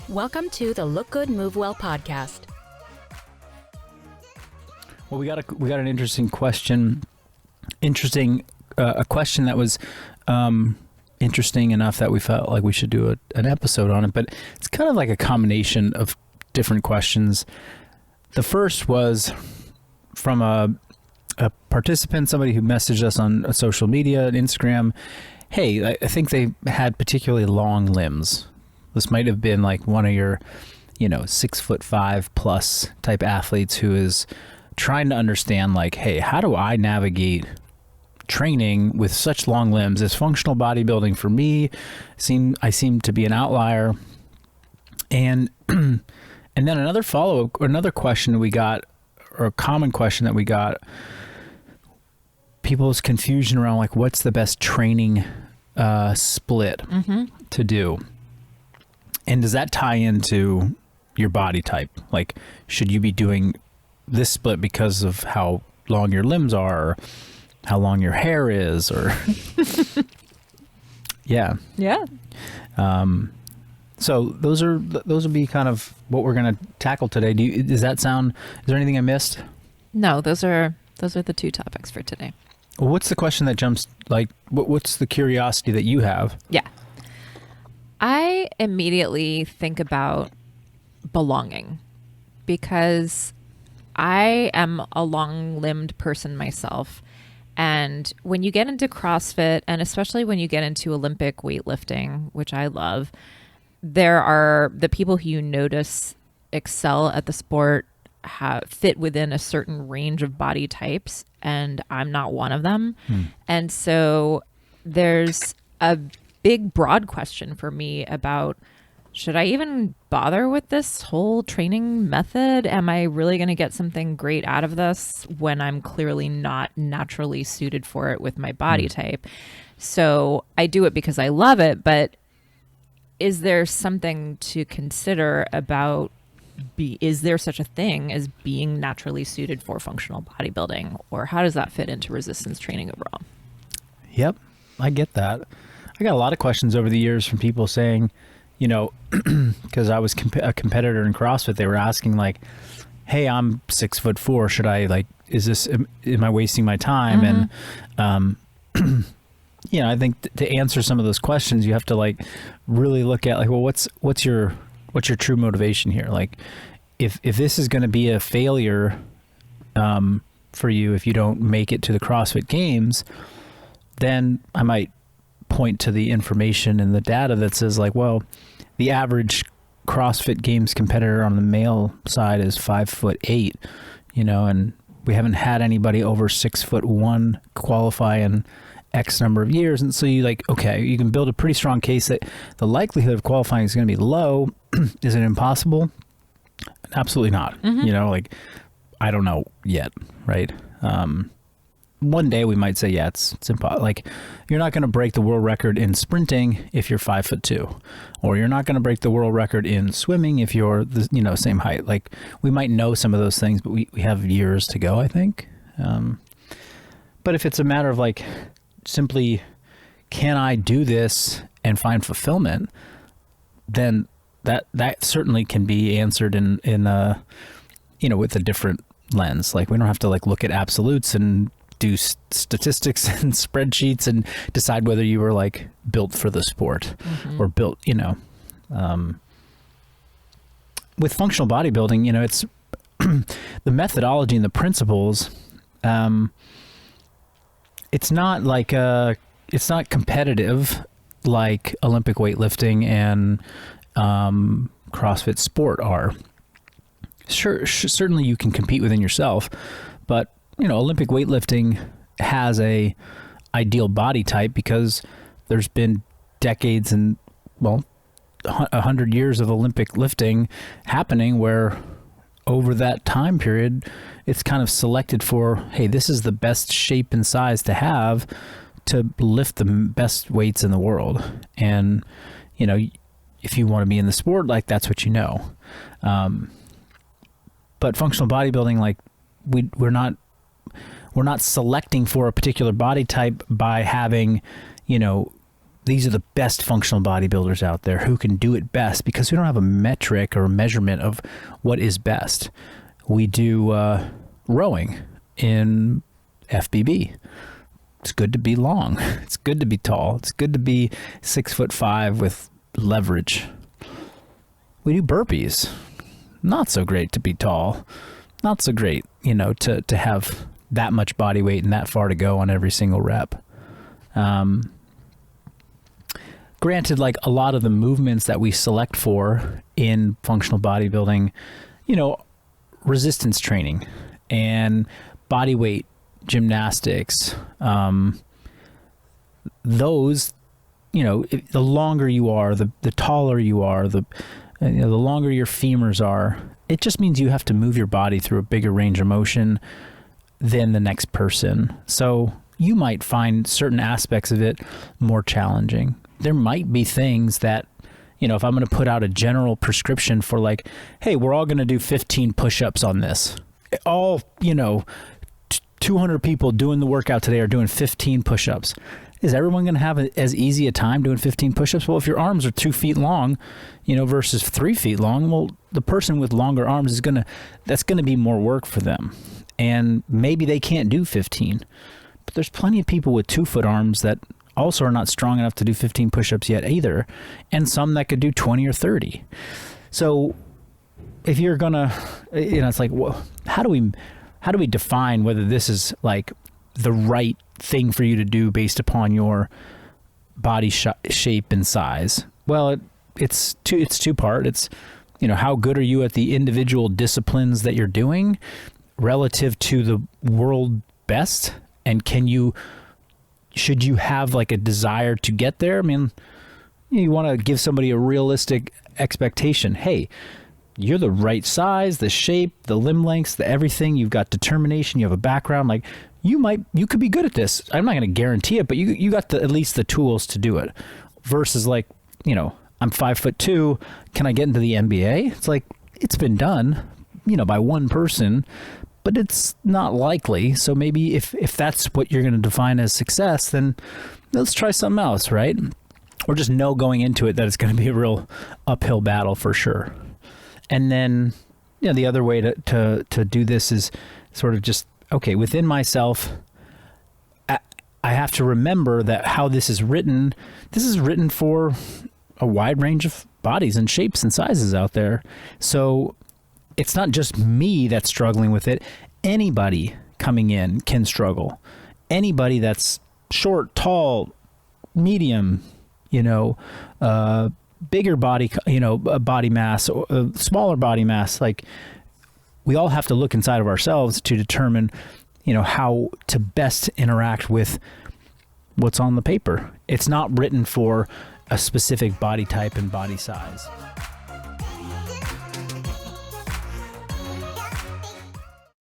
Welcome to the Look Good, Move Well podcast. Well, we got an interesting question. A question that was interesting enough that we felt like we should do an episode on it. But it's kind of like a combination of different questions. The first was from a participant, somebody who messaged us on social media and Instagram. Hey, I think they had particularly long limbs. This might have been like one of your, 6'5" plus type athletes who is trying to understand like, hey, how do I navigate training with such long limbs? Is functional bodybuilding for me? I seem to be an outlier. And and then another question we got, or a common question that we got, people's confusion around like what's the best training split to do. And does that tie into your body type? Like, should you be doing this split because of how long your limbs are, or how long your hair is, or yeah. So those would be kind of what we're going to tackle today. Is there anything I missed? No, those are the two topics for today. Well, what's the question that jumps, like, what's the curiosity that you have? Yeah. I immediately think about belonging because I am a long-limbed person myself. And when you get into CrossFit, and especially when you get into Olympic weightlifting, which I love, there are the people who you notice excel at the sport fit within a certain range of body types, and I'm not one of them. And so there's a big, broad question for me about, should I even bother with this whole training method? Am I really going to get something great out of this when I'm clearly not naturally suited for it with my body type? So I do it because I love it, but is there something to consider about, is there such a thing as being naturally suited for functional bodybuilding? Or how does that fit into resistance training overall? Yep, I get that. I got a lot of questions over the years from people saying, because I was a competitor in CrossFit, they were asking like, hey, I'm 6'4". Should I am I wasting my time? And, I think to answer some of those questions, you have to like really look at like, well, what's your true motivation here? Like if this is going to be a failure, for you, if you don't make it to the CrossFit Games, then I might point to the information and the data that says like, well, the average CrossFit Games competitor on the male side is 5'8", and we haven't had anybody over 6'1" qualify in X number of years. And so you you can build a pretty strong case that the likelihood of qualifying is going to be low. Is it impossible? Absolutely not. I don't know yet. Right. One day we might say, yeah, it's impossible. Like, you're not going to break the world record in sprinting if you're 5'2", or you're not going to break the world record in swimming if you're the same height. Like, we might know some of those things, but we have years to go, I think. But if it's a matter of like simply, can I do this and find fulfillment, then that certainly can be answered in with a different lens. Like, we don't have to like look at absolutes and do statistics and spreadsheets and decide whether you were like built for the sport or built, with functional bodybuilding, it's the methodology and the principles. It's not like it's not competitive like Olympic weightlifting and CrossFit sport are. Sure, certainly you can compete within yourself, but Olympic weightlifting has a ideal body type because there's been decades and 100 years of Olympic lifting happening where over that time period, it's kind of selected for, hey, this is the best shape and size to have to lift the best weights in the world. And, if you want to be in the sport, like, that's what but functional bodybuilding, like, we're not selecting for a particular body type by having, these are the best functional bodybuilders out there who can do it best, because we don't have a metric or a measurement of what is best. We do rowing in FBB. It's good to be long. It's good to be tall. It's good to be 6'5" with leverage. We do burpees. Not so great to be tall. Not so great, to have that much body weight and that far to go on every single rep. Granted, like a lot of the movements that we select for in functional bodybuilding, resistance training and body weight gymnastics, those, the longer you are, the taller you are, the longer your femurs are, it just means you have to move your body through a bigger range of motion than the next person. So you might find certain aspects of it more challenging. There might be things that, if I'm going to put out a general prescription for like, hey, we're all going to do 15 push-ups on this. All, 200 people doing the workout today are doing 15 push-ups. Is everyone going to have as easy a time doing 15 push-ups? Well, if your arms are 2 feet long, versus 3 feet long, well, the person with longer arms that's going to be more work for them. And maybe they can't do 15. But there's plenty of people with 2-foot arms that also are not strong enough to do 15 push-ups yet either, and some that could do 20 or 30. So if you're gonna, it's like, well, how do we define whether this is like the right thing for you to do based upon your body shape and size? Well, it's two-part. It's, how good are you at the individual disciplines that you're doing relative to the world best, and should you have like a desire to get there? I mean, you want to give somebody a realistic expectation. Hey, you're the right size, the shape, the limb lengths, the everything. You've got determination. You have a background. Like you could be good at this. I'm not going to guarantee it, but you got at least the tools to do it. Versus like, I'm 5'2". Can I get into the NBA? It's like, it's been done, by one person, but it's not likely. So maybe if that's what you're going to define as success, then let's try something else, right? Or just know going into it that it's going to be a real uphill battle for sure. And then, the other way to do this is sort of just, okay, within myself, I have to remember that how this is written for a wide range of bodies and shapes and sizes out there. So it's not just me that's struggling with it. Anybody coming in can struggle. Anybody that's short, tall, medium, bigger body, body mass, or smaller body mass. Like, we all have to look inside of ourselves to determine, how to best interact with what's on the paper. It's not written for a specific body type and body size.